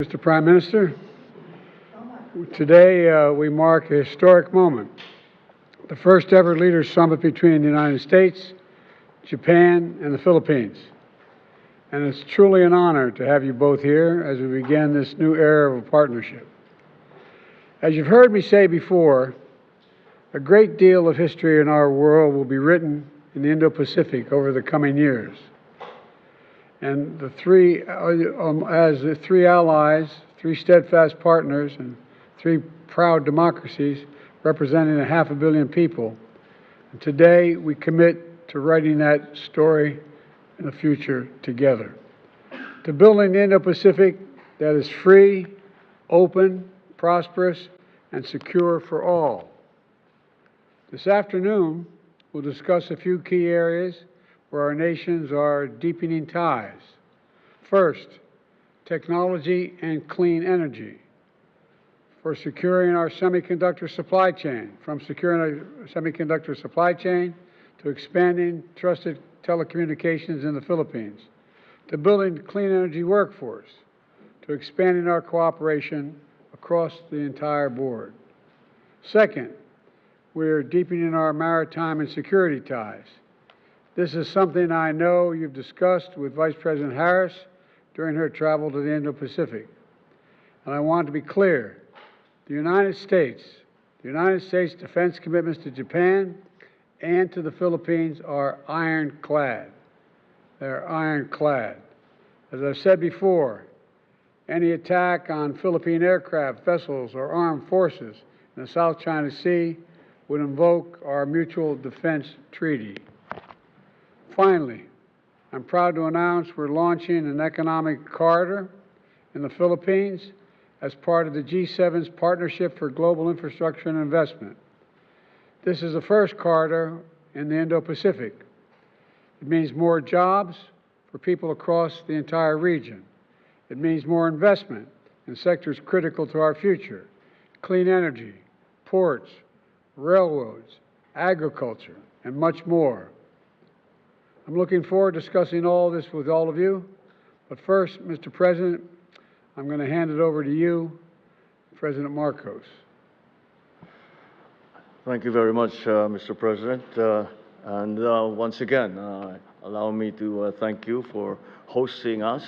Mr. Prime Minister, today we mark a historic moment, the first ever Leaders Summit between the United States, Japan, and the Philippines. And it's truly an honor to have you both here as we begin this new era of a partnership. As you've heard me say before, a great deal of history in our world will be written in the Indo-Pacific over the coming years. And as the three allies, three steadfast partners, and three proud democracies representing 500 million people, and today we commit to writing that story in the future together, to building the Indo-Pacific that is free, open, prosperous, and secure for all. This afternoon, we'll discuss a few key areas where our nations are deepening ties. First, technology and clean energy. For securing our semiconductor supply chain, from securing our semiconductor supply chain to expanding trusted telecommunications in the Philippines, to building a clean energy workforce, to expanding our cooperation across the entire board. Second, we're deepening our maritime and security ties. This is something I know you've discussed with Vice President Harris during her travel to the Indo-Pacific. And I want to be clear, the United States defense commitments to Japan and to the Philippines are ironclad. They're ironclad. As I've said before, any attack on Philippine aircraft, vessels, or armed forces in the South China Sea would invoke our Mutual Defense Treaty. Finally, I'm proud to announce we're launching an economic corridor in the Philippines as part of the G7's Partnership for Global Infrastructure and Investment. This is the first corridor in the Indo-Pacific. It means more jobs for people across the entire region. It means more investment in sectors critical to our future: clean energy, ports, railroads, agriculture, and much more. I'm looking forward to discussing all this with all of you. But first, Mr. President, I'm going to hand it over to you, President Marcos. Thank you very much, Mr. President. Once again, allow me to thank you for hosting us,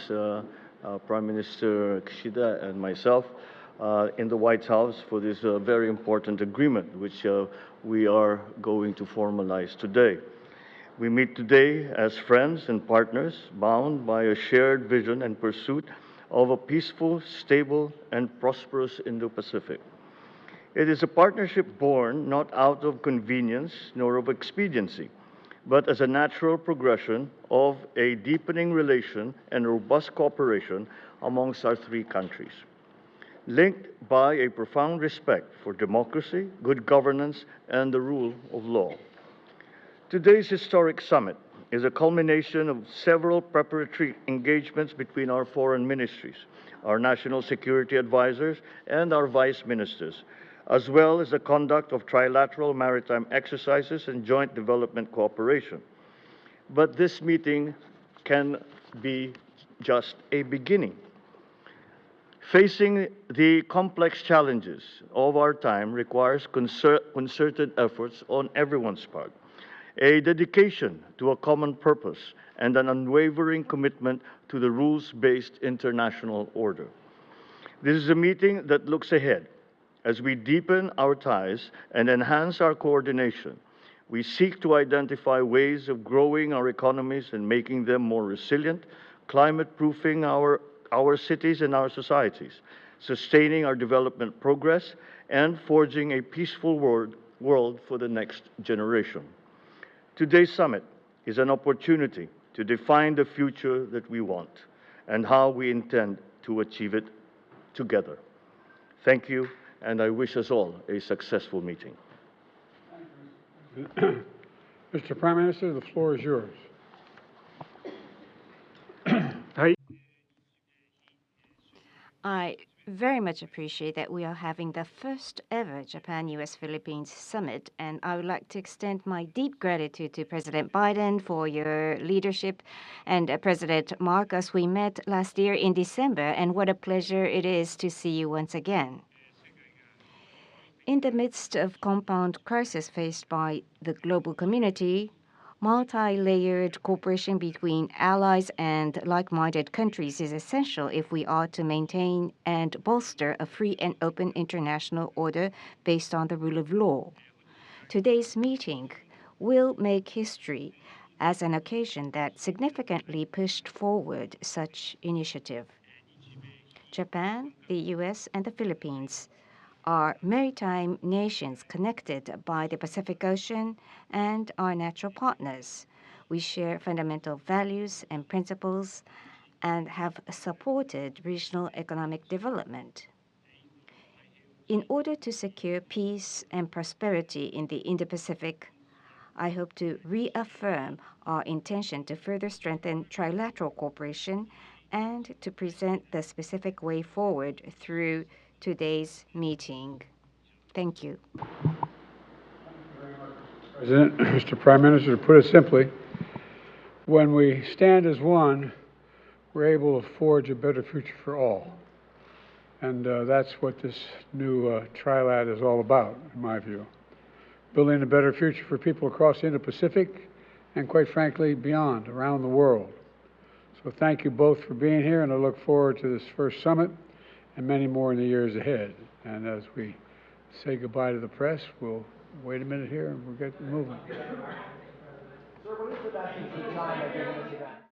Prime Minister Kishida and myself, in the White House for this very important agreement, which we are going to formalize today. We meet today as friends and partners bound by a shared vision and pursuit of a peaceful, stable, and prosperous Indo-Pacific. It is a partnership born not out of convenience nor of expediency, but as a natural progression of a deepening relation and robust cooperation amongst our three countries, linked by a profound respect for democracy, good governance, and the rule of law. Today's historic summit is a culmination of several preparatory engagements between our foreign ministries, our national security advisors, and our vice ministers, as well as the conduct of trilateral maritime exercises and joint development cooperation. But this meeting can be just a beginning. Facing the complex challenges of our time requires concerted efforts on everyone's part, a dedication to a common purpose, and an unwavering commitment to the rules-based international order. This is a meeting that looks ahead. As we deepen our ties and enhance our coordination, we seek to identify ways of growing our economies and making them more resilient, climate-proofing our cities and our societies, sustaining our development progress, and forging a peaceful world for the next generation. Today's summit is an opportunity to define the future that we want and how we intend to achieve it together. Thank you, and I wish us all a successful meeting. Mr. Prime Minister, the floor is yours. very much appreciate that we are having the first ever Japan-US-Philippines summit, and I would like to extend my deep gratitude to President Biden for your leadership and President Marcos. We met last year in December, and what a pleasure it is to see you once again. In the midst of compound crisis faced by the global community, multi-layered cooperation between allies and like-minded countries is essential if we are to maintain and bolster a free and open international order based on the rule of law. Today's meeting will make history as an occasion that significantly pushed forward such initiative. Japan, the US, and the Philippines are maritime nations connected by the Pacific Ocean and are natural partners. We share fundamental values and principles and have supported regional economic development. In order to secure peace and prosperity in the Indo-Pacific, I hope to reaffirm our intention to further strengthen trilateral cooperation and to present the specific way forward through today's meeting. Thank you. President, Mr. Prime Minister, to put it simply, when we stand as one, we're able to forge a better future for all. And that's what this new Trilat is all about, in my view. Building a better future for people across the Indo-Pacific and, quite frankly, beyond, around the world. So thank you both for being here, and I look forward to this first summit and many more in the years ahead. And as we say goodbye to the press, we'll wait a minute here and we'll get moving.